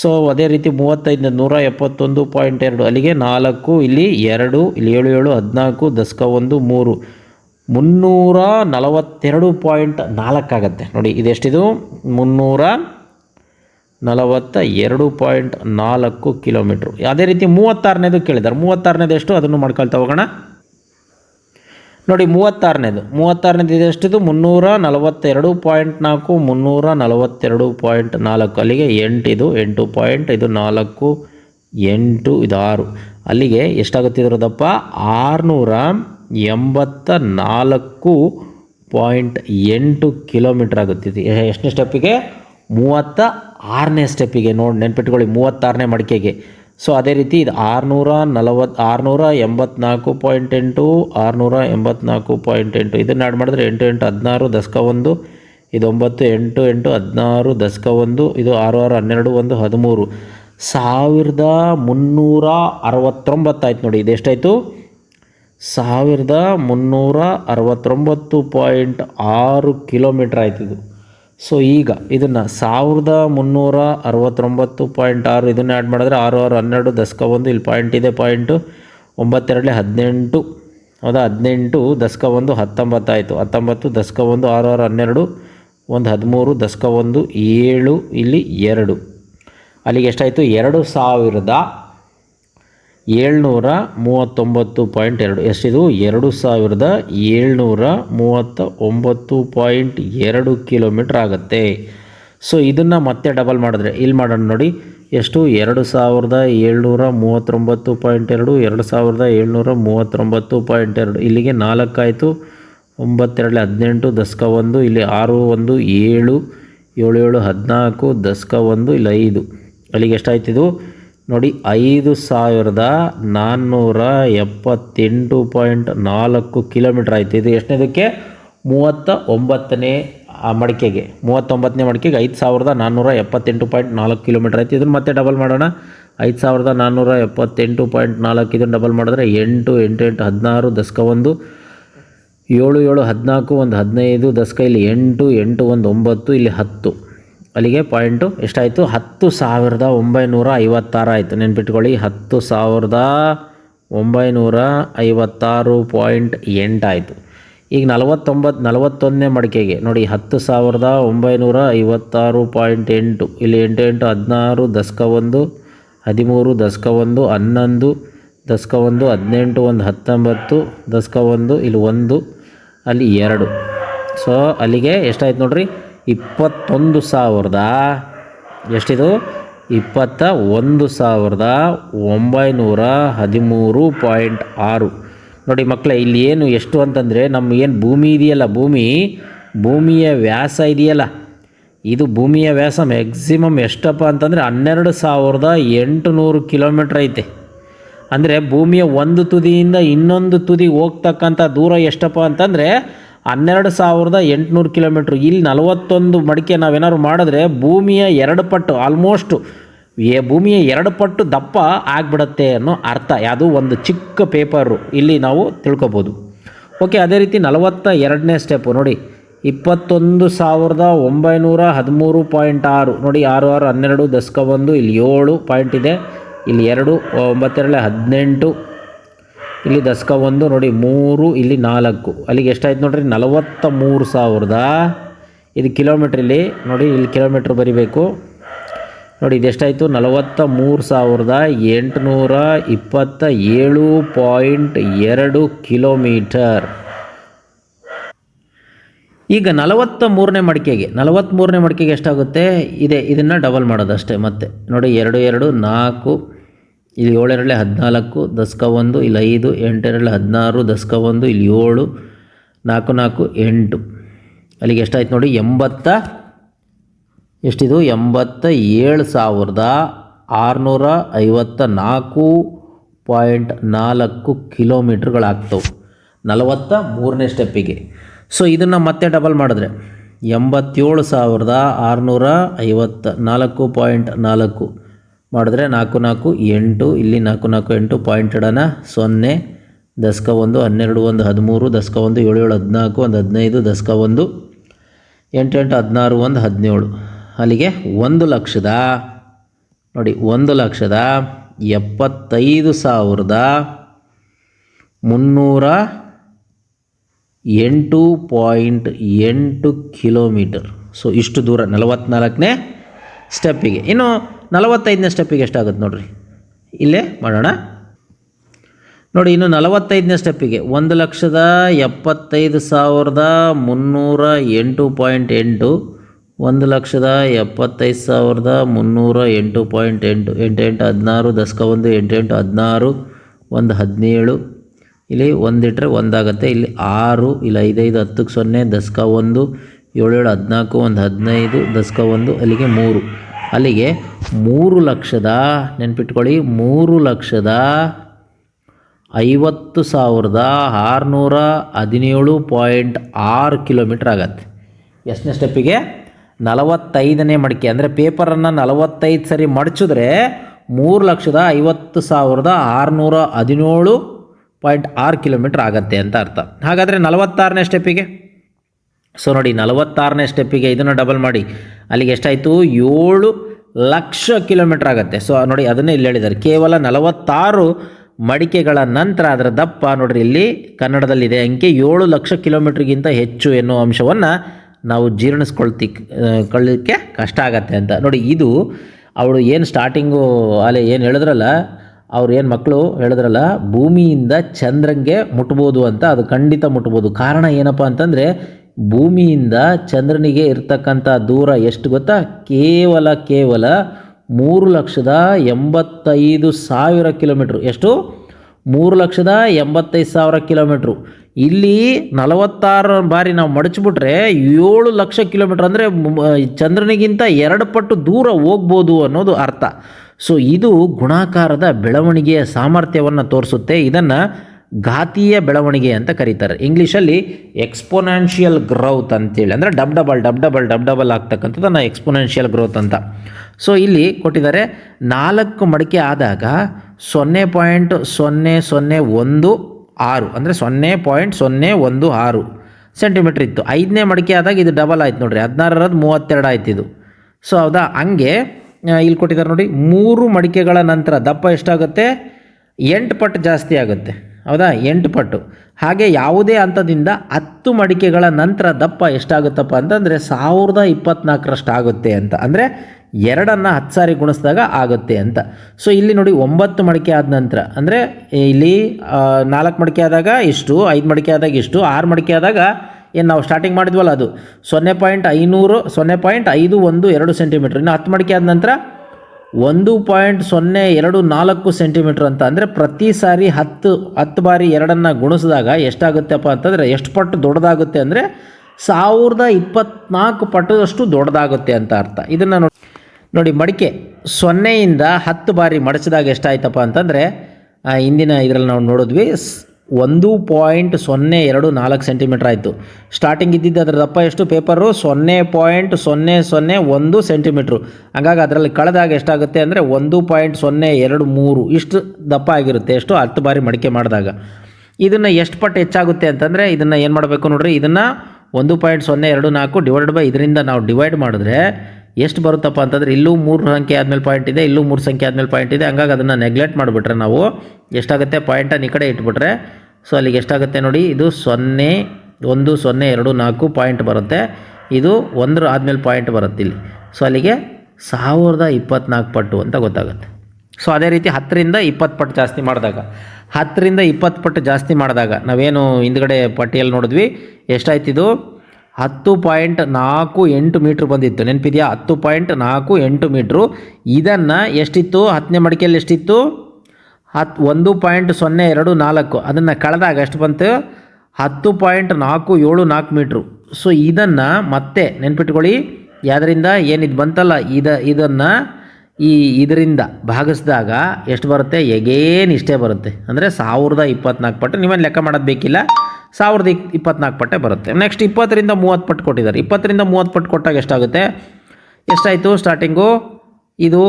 ಸೊ ಅದೇ ರೀತಿ 35 171.2 ಅಲ್ಲಿಗೆ 4 ಇಲ್ಲಿ 2 ಇಲ್ಲಿ 7 7 14 ದಶಕ 1 3 342.4 ಆಗುತ್ತೆ. ನೋಡಿ ಇದೆಷ್ಟಿದು 342.4 ಕಿಲೋಮೀಟ್ರು. ಅದೇ ರೀತಿ 36ನೇದು ಕೇಳಿದ್ದಾರೆ. 36ನೇದು ಎಷ್ಟು ಅದನ್ನು ಮಾಡ್ಕೊಳ್ತಾ ಹೋಗೋಣ. ನೋಡಿ 36ನೇದು ಇದೆಷ್ಟಿದು 342.4 342.4 ಅಲ್ಲಿಗೆ 8 ಇದು 8 ಪಾಯಿಂಟ್ ಇದು 4 8 ಇದು 6 ಅಲ್ಲಿಗೆ ಎಷ್ಟಾಗುತ್ತಿದ್ರು ದಪ್ಪ 684.8 ಕಿಲೋಮೀಟ್ರ್ ಆಗುತ್ತಿದೆ. ಎಷ್ಟನೇ ಸ್ಟೆಪ್ಪಿಗೆ 36ನೇ ಸ್ಟೆಪ್ಪಿಗೆ. ನೋಡಿ ನೆನ್ಪಿಟ್ಕೊಳ್ಳಿ 36ನೇ ಮಡಿಕೆಗೆ. ಸೊ ಅದೇ ರೀತಿ ಇದು 684.8 684.8 ಇದನ್ನು ಆ್ಯಡ್ ಮಾಡಿದ್ರೆ 8 8 16 ದಶಕ 1 ಇದು 9 8 8 16 ದಶಕ 1 ಇದು 6 6 12 1 13 1369 ಆಯ್ತು. ನೋಡಿ ಇದೆಷ್ಟಾಯಿತು 1369.6 ಕಿಲೋಮೀಟ್ರ್ ಆಯ್ತು. ಸೊ ಈಗ ಇದನ್ನು 1369.6 ಇದನ್ನು ಆ್ಯಡ್ ಮಾಡಿದ್ರೆ 6 6 12 ದಶಕ 1 ಇಲ್ಲಿ ಪಾಯಿಂಟ್ ಇದೆ, ಪಾಯಿಂಟು 9 2 18 ಹೌದಾ 18 ದಶಕ 1 19 ಆಯಿತು. 19 ದಶಕ 1 6 6 12 1 13 ದಶಕ 1 7 ಇಲ್ಲಿ 2 ಅಲ್ಲಿಗೆ ಎಷ್ಟಾಯಿತು 739.2 ಎಷ್ಟಿದು 2739.2 ಕಿಲೋಮೀಟ್ರ್ ಆಗುತ್ತೆ. ಸೊ ಇದನ್ನು ಮತ್ತೆ ಡಬಲ್ ಮಾಡಿದ್ರೆ ಇಲ್ಲಿ ಮಾಡೋಣ ನೋಡಿ, ಎಷ್ಟು 2739.2 2739.2 ಇಲ್ಲಿಗೆ 4 ಆಯಿತು. 9 2 18 ದಶಕ 1 ಇಲ್ಲಿ 6 1 7 7 7 14 ದಶಕ 1 ಇಲ್ಲಿ 5 ಅಲ್ಲಿಗೆ ಎಷ್ಟಾಯ್ತಿದು ನೋಡಿ 5478.4 ಕಿಲೋಮೀಟ್ರ್ ಆಯಿತು. ಇದು ಎಷ್ಟನೇದಕ್ಕೆ 39ನೇ ಮಡಿಕೆಗೆ 39ನೇ ಮಡಿಕೆಗೆ 5478.4 ಕಿಲೋಮೀಟ್ರ್ ಆಯಿತು. ಇದನ್ನು ಮತ್ತೆ ಡಬಲ್ ಮಾಡೋಣ, 5478.4 ಇದನ್ನು ಡಬಲ್ ಮಾಡಿದ್ರೆ 8 8 8 16 ದಶಕ 1 7 7 14 1 15 ದಶಕ ಇಲ್ಲಿ 8 8 1 9 ಇಲ್ಲಿ 10 ಅಲ್ಲಿಗೆ ಪಾಯಿಂಟು ಎಷ್ಟಾಯಿತು 10,956 ಆಯಿತು. ನೆನ್ಪಿಟ್ಕೊಳ್ಳಿ 10,956.8 ಆಯಿತು. ಈಗ 41ನೇ ಮಡಿಕೆಗೆ ನೋಡಿ 10,956.8 ಇಲ್ಲಿ 8 8 16 ದಶಕ 1 13 ದಶಕ 1 11 ದಶಕ 1 18 1 19 ದಶಕ 1 ಇಲ್ಲಿ 1 ಅಲ್ಲಿ 2 ಸೊ ಅಲ್ಲಿಗೆ ಎಷ್ಟಾಯ್ತು ನೋಡ್ರಿ 21,000 ಎಷ್ಟಿದು 21,913.6 ನೋಡಿ ಮಕ್ಕಳೇ. ಇಲ್ಲಿ ಏನು ಎಷ್ಟು ಅಂತಂದರೆ ನಮ್ಮ ಏನು ಭೂಮಿ ಇದೆಯಲ್ಲ, ಭೂಮಿಯ ವ್ಯಾಸ ಇದೆಯಲ್ಲ, ಇದು ಭೂಮಿಯ ವ್ಯಾಸ ಮ್ಯಾಕ್ಸಿಮಮ್ ಎಷ್ಟಪ್ಪ ಅಂತಂದರೆ 12,800 ಕಿಲೋಮೀಟ್ರ್ ಐತೆ. ಅಂದರೆ ಭೂಮಿಯ ಒಂದು ತುದಿಯಿಂದ ಇನ್ನೊಂದು ತುದಿ ಹೋಗ್ತಕ್ಕಂಥ ದೂರ ಎಷ್ಟಪ್ಪ ಅಂತಂದರೆ 12,800 ಕಿಲೋಮೀಟ್ರ್. ಇಲ್ಲಿ 41 ಮಡಿಕೆ ನಾವೇನಾದ್ರು ಮಾಡಿದ್ರೆ ಭೂಮಿಯ 2 ಪಟ್ಟು ಆಲ್ಮೋಸ್ಟು ಭೂಮಿಯ 2 ಪಟ್ಟು ದಪ್ಪ ಆಗಿಬಿಡುತ್ತೆ ಅನ್ನೋ ಅರ್ಥ. ಯಾವುದೋ ಒಂದು ಚಿಕ್ಕ ಪೇಪರು ಇಲ್ಲಿ ನಾವು ತಿಳ್ಕೊಬೋದು. ಓಕೆ, ಅದೇ ರೀತಿ 42ನೇ ಸ್ಟೆಪ್ಪು ನೋಡಿ 21,913.6 ನೋಡಿ 6 6 12 ದಶಕ 1 ಇಲ್ಲಿ 7 ಪಾಯಿಂಟ್ ಇದೆ, ಇಲ್ಲಿ 2 9 2 18 ಇಲ್ಲಿ ದಶಕ 1 ನೋಡಿ 3 ಇಲ್ಲಿ 4 ಅಲ್ಲಿಗೆ ಎಷ್ಟಾಯ್ತು ನೋಡ್ರಿ 43,000 ಇದು ಕಿಲೋಮೀಟ್ರ್. ಇಲ್ಲಿ ನೋಡಿ ಇಲ್ಲಿ ಕಿಲೋಮೀಟ್ರ್ ಬರಿಬೇಕು ನೋಡಿ, ಇದೆಷ್ಟಾಯಿತು 43,827.2 ಕಿಲೋಮೀಟರ್. ಈಗ 43ನೇ ಮಡಿಕೆಗೆ ಎಷ್ಟಾಗುತ್ತೆ ಇದನ್ನು ಡಬಲ್ ಮಾಡೋದಷ್ಟೇ. ಮತ್ತೆ ನೋಡಿ 2 2 4 ಇಲ್ಲಿ 7 2 14 ದಶಕ 1 ಇಲ್ಲಿ 5 8 2 16 ದಶಕ 1 ಇಲ್ಲಿ 7 4 4 8 ಅಲ್ಲಿಗೆ ಎಷ್ಟಾಯ್ತು ನೋಡಿ 87,654.4 ಕಿಲೋಮೀಟ್ರ್ಗಳಾಗ್ತವೆ 43ನೇ ಸ್ಟೆಪ್ಪಿಗೆ. ಸೊ ಇದನ್ನು ಮತ್ತೆ ಡಬಲ್ ಮಾಡಿದ್ರೆ 87,654.4 ಮಾಡಿದ್ರೆ 4 4 8 ಇಲ್ಲಿ 4 4 8 ಪಾಯಿಂಟ್ ಇಡೋಣ 0 ದಶಕ 1 12 1 13 ದಶಕ 1 7 7 14 1 15 ದಶಕ 1 8 8 16 1 17 ಅಲ್ಲಿಗೆ 1,00,000 ನೋಡಿ 1,75,308.8 ಕಿಲೋಮೀಟರ್. ಸೊ ಇಷ್ಟು ದೂರ 44ನೇ ಸ್ಟೆಪ್ಪಿಗೆ. ಇನ್ನು 45ನೇ ಸ್ಟೆಪ್ಪಿಗೆ ಎಷ್ಟಾಗುತ್ತೆ ನೋಡಿರಿ, ಇಲ್ಲೇ ಮಾಡೋಣ ನೋಡಿ. ಇನ್ನು 45ನೇ ಸ್ಟೆಪ್ಪಿಗೆ 1,75,308.8 1,75,308.8 8 8 16 ದಶಕ 1 8 8 16 1 17 ಇಲ್ಲಿ 1 ಇಟ್ಟರೆ 1 ಆಗುತ್ತೆ, ಇಲ್ಲಿ 6 ಇಲ್ಲಿ 5 5 10 0 ದಶಕ 1 7 7 14 1 15 ದಶಕ 1 ಅಲ್ಲಿಗೆ 3 ಅಲ್ಲಿಗೆ 3,00,000 ನೆನ್ಪಿಟ್ಕೊಳ್ಳಿ 3,50,617.6 ಕಿಲೋಮೀಟ್ರ್ ಆಗತ್ತೆ. ಎಷ್ಟನೇ ಸ್ಟೆಪ್ಪಿಗೆ 45ನೇ ಮಡಿಕೆ ಅಂದರೆ ಪೇಪರನ್ನು 45 ಸರಿ ಮಡಚಿದ್ರೆ 3,50,617.6 ಕಿಲೋಮೀಟ್ರ್ ಆಗತ್ತೆ ಅಂತ ಅರ್ಥ. ಹಾಗಾದರೆ 46ನೇ ಸ್ಟೆಪ್ಪಿಗೆ ಸೊ ನೋಡಿ 46ನೇ ಸ್ಟೆಪ್ಪಿಗೆ ಇದನ್ನು ಡಬಲ್ ಮಾಡಿ ಅಲ್ಲಿಗೆ ಎಷ್ಟಾಯಿತು 7,00,000 ಕಿಲೋಮೀಟ್ರ್ ಆಗುತ್ತೆ. ಸೊ ನೋಡಿ ಅದನ್ನೇ ಇಲ್ಲಿ ಹೇಳಿದ್ದಾರೆ, ಕೇವಲ 46 ಮಡಿಕೆಗಳ ನಂತರ ಅದರ ದಪ್ಪ ನೋಡ್ರಿ ಇಲ್ಲಿ ಕನ್ನಡದಲ್ಲಿದೆ ಅಂಕೆ 7,00,000 ಕಿಲೋಮೀಟ್ರಿಗಿಂತ ಹೆಚ್ಚು ಎನ್ನುವ ಅಂಶವನ್ನು ನಾವು ಜೀರ್ಣಿಸ್ಕೊಳ್ಳಿಕ್ಕೆ ಕಷ್ಟ ಆಗತ್ತೆ ಅಂತ ನೋಡಿ. ಇದು ಅವಳು ಏನು ಸ್ಟಾರ್ಟಿಂಗು ಅಲ್ಲಿ ಏನು ಹೇಳಿದ್ರಲ್ಲ ಅವ್ರು ಏನು ಮಕ್ಕಳು ಹೇಳಿದ್ರಲ್ಲ, ಭೂಮಿಯಿಂದ ಚಂದ್ರಂಗೆ ಮುಟ್ಬೋದು ಅಂತ, ಅದು ಖಂಡಿತ ಮುಟ್ಬೋದು. ಕಾರಣ ಏನಪ್ಪ ಅಂತಂದರೆ, ಭೂಮಿಯಿಂದ ಚಂದ್ರನಿಗೆ ಇರ್ತಕ್ಕಂಥ ದೂರ ಎಷ್ಟು ಗೊತ್ತಾ? ಕೇವಲ 3,85,000 ಕಿಲೋಮೀಟ್ರು. ಎಷ್ಟು? 3,85,000 ಕಿಲೋಮೀಟ್ರು. ಇಲ್ಲಿ 46 ಬಾರಿ ನಾವು ಮಡಚಿಬಿಟ್ರೆ 7 ಲಕ್ಷ ಕಿಲೋಮೀಟ್ರ್, ಅಂದರೆ ಚಂದ್ರನಿಗಿಂತ 2 ಪಟ್ಟು ದೂರ ಹೋಗ್ಬೋದು ಅನ್ನೋದು ಅರ್ಥ. ಸೊ ಇದು ಗುಣಾಕಾರದ ಬೆಳವಣಿಗೆಯ ಸಾಮರ್ಥ್ಯವನ್ನು ತೋರಿಸುತ್ತೆ. ಇದನ್ನು ಘಾತೀಯ ಬೆಳವಣಿಗೆ ಅಂತ ಕರೀತಾರೆ. ಇಂಗ್ಲೀಷಲ್ಲಿ ಎಕ್ಸ್ಪೊನೆನ್ಷಿಯಲ್ ಗ್ರೋತ್ ಅಂತೇಳಿ, ಅಂದರೆ ಡಬ್ ಡಬಲ್ ಆಗ್ತಕ್ಕಂಥದ್ದನ್ನು ಎಕ್ಸ್ಪೊನೆನ್ಷಿಯಲ್ ಗ್ರೋತ್ ಅಂತ. ಸೊ ಇಲ್ಲಿ ಕೊಟ್ಟಿದ್ದಾರೆ, 4 ಮಡಿಕೆ ಆದಾಗ 0.0016 ಅಂದರೆ 0.016 ಸೆಂಟಿಮೀಟ್ರ್ ಇತ್ತು. 5ನೇ ಮಡಿಕೆ ಆದಾಗ ಇದು ಡಬಲ್ ಆಯ್ತು ನೋಡ್ರಿ, 16 32 ಆಯ್ತು ಇದು. ಸೊ ಹೌದಾ, ಹಂಗೆ ಇಲ್ಲಿ ಕೊಟ್ಟಿದ್ದಾರೆ ನೋಡಿ, 3 ಮಡಿಕೆಗಳ ನಂತರ ದಪ್ಪ ಎಷ್ಟಾಗುತ್ತೆ? 8 ಪಟ್ಟು ಜಾಸ್ತಿ ಆಗುತ್ತೆ. ಹೌದಾ, 8 ಪಟ್ಟು. ಹಾಗೆ ಯಾವುದೇ ಹಂತದಿಂದ 10 ಮಡಿಕೆಗಳ ನಂತರ ದಪ್ಪ ಎಷ್ಟಾಗುತ್ತಪ್ಪ ಅಂತಂದರೆ 1024ರಷ್ಟು ಆಗುತ್ತೆ ಅಂತ. ಅಂದರೆ 2ಅನ್ನು 10 ಸಾರಿ ಗುಣಿಸಿದಾಗ ಆಗುತ್ತೆ ಅಂತ. ಸೊ ಇಲ್ಲಿ ನೋಡಿ, 9 ಮಡಿಕೆ ಆದ ನಂತರ, ಅಂದರೆ ಇಲ್ಲಿ 4 ಮಡಿಕೆ ಆದಾಗ ಇಷ್ಟು, 5 ಮಡಿಕೆ ಆದಾಗ ಇಷ್ಟು, 6 ಮಡಿಕೆ ಆದಾಗ ಏನು ನಾವು ಸ್ಟಾರ್ಟಿಂಗ್ ಮಾಡಿದ್ವಲ್ಲ ಅದು 0.512 ಸೆಂಟಿಮೀಟ್ರ್. ಇನ್ನು 10 ಮಡಿಕೆ ಆದ ನಂತರ 1.024 ಸೆಂಟಿಮೀಟ್ರ್ ಅಂತ. ಅಂದರೆ ಪ್ರತಿ ಸಾರಿ 10 ಬಾರಿ 2ಅನ್ನು ಗುಣಿಸಿದಾಗ ಎಷ್ಟಾಗುತ್ತೆಪ್ಪ ಅಂತಂದರೆ, ಎಷ್ಟು ಪಟ್ಟು ದೊಡ್ಡದಾಗುತ್ತೆ ಅಂದರೆ 1024 ಪಟ್ಟದಷ್ಟು ದೊಡ್ಡದಾಗುತ್ತೆ ಅಂತ ಅರ್ಥ. ಇದನ್ನು ನೋಡಿ, ಮಡಿಕೆ 0ಯಿಂದ 10 ಬಾರಿ ಮಡಚಿದಾಗ ಎಷ್ಟಾಯ್ತಪ್ಪ ಅಂತಂದರೆ, ಇಂದಿನ ಇದರಲ್ಲಿ ನಾವು ನೋಡಿದ್ವಿ 1.024 ಸೆಂಟಿಮೀಟ್ರ್ ಆಯಿತು. ಸ್ಟಾರ್ಟಿಂಗ್ ಇದ್ದಿದ್ದು ಅದರ ದಪ್ಪ ಎಷ್ಟು? Paper 0.001 centimetre. ಹಾಗಾಗಿ ಅದರಲ್ಲಿ ಕಳೆದಾಗ ಎಷ್ಟಾಗುತ್ತೆ ಅಂದರೆ 1.023 ಇಷ್ಟು ದಪ್ಪ ಆಗಿರುತ್ತೆ. ಎಷ್ಟು? 10 ಬಾರಿ ಮಡಿಕೆ ಮಾಡಿದಾಗ. ಇದನ್ನು ಎಷ್ಟು ಪಟ್ಟು ಹೆಚ್ಚಾಗುತ್ತೆ ಅಂತಂದರೆ, ಇದನ್ನು ಏನು ಮಾಡಬೇಕು ನೋಡ್ರಿ, ಇದನ್ನು 1.024 ಡಿವೈಡೆಡ್ ಬೈ ಇದರಿಂದ ನಾವು ಡಿವೈಡ್ ಮಾಡಿದ್ರೆ ಎಷ್ಟು ಬರುತ್ತಪ್ಪ ಅಂತಂದರೆ, ಇಲ್ಲೂ 3 ಸಂಖ್ಯೆ ಆದಮೇಲೆ ಪಾಯಿಂಟ್ ಇದೆ, ಇಲ್ಲೂ 3 ಸಂಖ್ಯೆ ಆದಮೇಲೆ ಪಾಯಿಂಟ್ ಇದೆ. ಹಂಗಾಗಿ ಅದನ್ನು ನೆಗ್ಲೆಕ್ಟ್ ಮಾಡಿಬಿಟ್ರೆ ನಾವು ಎಷ್ಟಾಗುತ್ತೆ, ಪಾಯಿಂಟನ್ನು ಈ ಕಡೆ ಇಟ್ಬಿಟ್ರೆ, ಸೊ ಅಲ್ಲಿಗೆ ಎಷ್ಟಾಗುತ್ತೆ ನೋಡಿ, ಇದು 0.1024 ಪಾಯಿಂಟ್ ಬರುತ್ತೆ. ಇದು 1 ಆದಮೇಲೆ ಪಾಯಿಂಟ್ ಬರುತ್ತೆ ಇಲ್ಲಿ. ಸೊ ಅಲ್ಲಿಗೆ 1024 ಪಟ್ಟು ಅಂತ ಗೊತ್ತಾಗುತ್ತೆ. ಸೊ ಅದೇ ರೀತಿ 10ರಿಂದ 20 ಪಟ್ಟು ಜಾಸ್ತಿ ಮಾಡಿದಾಗ, 10ರಿಂದ 20 ಪಟ್ಟು ಜಾಸ್ತಿ ಮಾಡಿದಾಗ ನಾವೇನು ಹಿಂದ್ಗಡೆ ಪಟ್ಟಿಯಲ್ಲಿ ನೋಡಿದ್ವಿ, ಎಷ್ಟಾಯ್ತಿದು? 10.48 ಮೀಟ್ರ್ ಬಂದಿತ್ತು. ನೆನಪಿದೆಯಾ? 10.48 ಮೀಟ್ರು. ಇದನ್ನು ಎಷ್ಟಿತ್ತು? 10ನೇ ಮಡಿಕೆಯಲ್ಲಿ ಎಷ್ಟಿತ್ತು? 1.024. ಅದನ್ನು ಕಳೆದಾಗ ಎಷ್ಟು ಬಂತು? 10.474 ಮೀಟ್ರು. ಸೊ ಇದನ್ನು ಮತ್ತೆ ನೆನ್ಪಿಟ್ಕೊಳ್ಳಿ, ಯಾವುದರಿಂದ ಏನಿದು ಬಂತಲ್ಲ, ಇದನ್ನು ಇದರಿಂದ ಭಾಗಿಸಿದಾಗ ಎಷ್ಟು ಬರುತ್ತೆ? ಎಗೇನ್ ಇಷ್ಟೇ ಬರುತ್ತೆ. ಅಂದರೆ 1024 ಪಟ್ಟು. ನೀವೇನು ಲೆಕ್ಕ ಮಾಡೋದು ಬೇಕಿಲ್ಲ, 1024 ಪಟ್ಟೆ ಬರುತ್ತೆ. ನೆಕ್ಸ್ಟ್ 20ರಿಂದ 30 ಪಟ್ಟು ಕೊಟ್ಟಿದ್ದಾರೆ. 20ರಿಂದ 30 ಪಟ್ಟು ಕೊಟ್ಟಾಗ ಎಷ್ಟಾಗುತ್ತೆ? ಎಷ್ಟಾಯಿತು ಸ್ಟಾರ್ಟಿಂಗು? ಇದು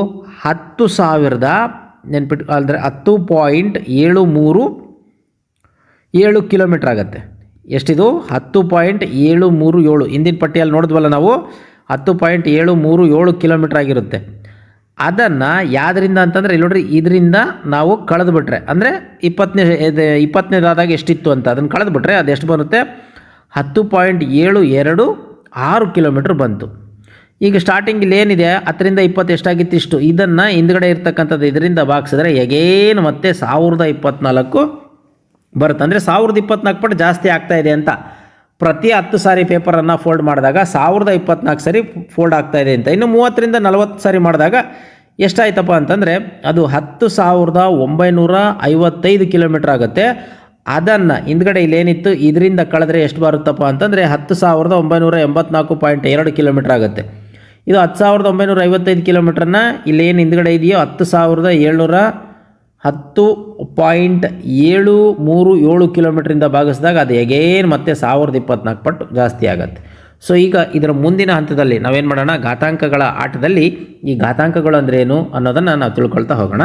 10,000 ನೆನ್ಪಿಟ್ಟು ಅಂದರೆ 10.737 ಕಿಲೋಮೀಟ್ರ್ ಆಗುತ್ತೆ. ಎಷ್ಟಿದು? 10.737. ಹಿಂದಿನ ಪಟ್ಟಿಯಲ್ಲಿ ನೋಡಿದ್ವಲ್ಲ ನಾವು, 10.737 ಕಿಲೋಮೀಟ್ರ್ ಆಗಿರುತ್ತೆ. ಅದನ್ನು ಯಾವುದರಿಂದ ಅಂತಂದರೆ, ಇಲ್ಲಿ ನೋಡ್ರಿ, ಇದರಿಂದ ನಾವು ಕಳೆದುಬಿಟ್ರೆ, ಅಂದರೆ 20ನೇದಾದಾಗ ಎಷ್ಟಿತ್ತು ಅಂತ ಅದನ್ನು ಕಳೆದುಬಿಟ್ರೆ ಅದು ಎಷ್ಟು ಬರುತ್ತೆ? 10.726 ಕಿಲೋಮೀಟ್ರ್ ಬಂತು. ಈಗ ಸ್ಟಾರ್ಟಿಂಗ್ ಇಲ್ಲಿ ಏನಿದೆ 10ರಿಂದ 20 ಎಷ್ಟಾಗಿತ್ತು? ಇಷ್ಟು. ಇದನ್ನು ಹಿಂದ್ಗಡೆ ಇರ್ತಕ್ಕಂಥದ್ದು ಇದರಿಂದ ಭಾಗಿಸಿದ್ರೆ ಎಗೇನ್ ಮತ್ತೆ 1024 ಬರುತ್ತೆ. ಅಂದರೆ 1024 ಪಟ್ಟು ಜಾಸ್ತಿ ಆಗ್ತಾ ಇದೆ ಅಂತ. ಪ್ರತಿ 10 ಸಾರಿ ಪೇಪರನ್ನು ಫೋಲ್ಡ್ ಮಾಡಿದಾಗ 1024 ಸಾರಿ ಫೋಲ್ಡ್ ಆಗ್ತಾ ಇದೆ ಅಂತ. ಇನ್ನು 30ರಿಂದ 40 ಸಾರಿ ಮಾಡಿದಾಗ ಎಷ್ಟಾಯ್ತಪ್ಪ ಅಂತಂದರೆ, ಅದು 10,955 ಕಿಲೋಮೀಟ್ರ್ ಆಗುತ್ತೆ. ಅದನ್ನು ಹಿಂದ್ಗಡೆ ಇಲ್ಲೇನಿತ್ತು ಇದರಿಂದ ಕಳೆದ್ರೆ ಎಷ್ಟು ಬರುತ್ತಪ್ಪ ಅಂತಂದರೆ 10,984.2 ಕಿಲೋಮೀಟ್ರ್ ಆಗುತ್ತೆ. ಇದು 10,955 ಕಿಲೋಮೀಟ್ರನ್ನ ಇಲ್ಲೇನು ಹಿಂದ್ಗಡೆ ಇದೆಯೋ 10,710.737 ಕಿಲೋಮೀಟ್ರಿಂದ ಭಾಗಿಸಿದಾಗ ಅದು ಎಗೇನ್ ಮತ್ತೆ 1024 ಪಟ್ಟು ಜಾಸ್ತಿ ಆಗುತ್ತೆ. ಸೊ ಈಗ ಇದರ ಮುಂದಿನ ಹಂತದಲ್ಲಿ ನಾವೇನು ಮಾಡೋಣ, ಘಾತಾಂಕಗಳ ಆಟದಲ್ಲಿ ಈ ಘಾತಾಂಕಗಳು ಅಂದರೆ ಏನು ಅನ್ನೋದನ್ನು ನಾವು ತಿಳ್ಕೊಳ್ತಾ ಹೋಗೋಣ.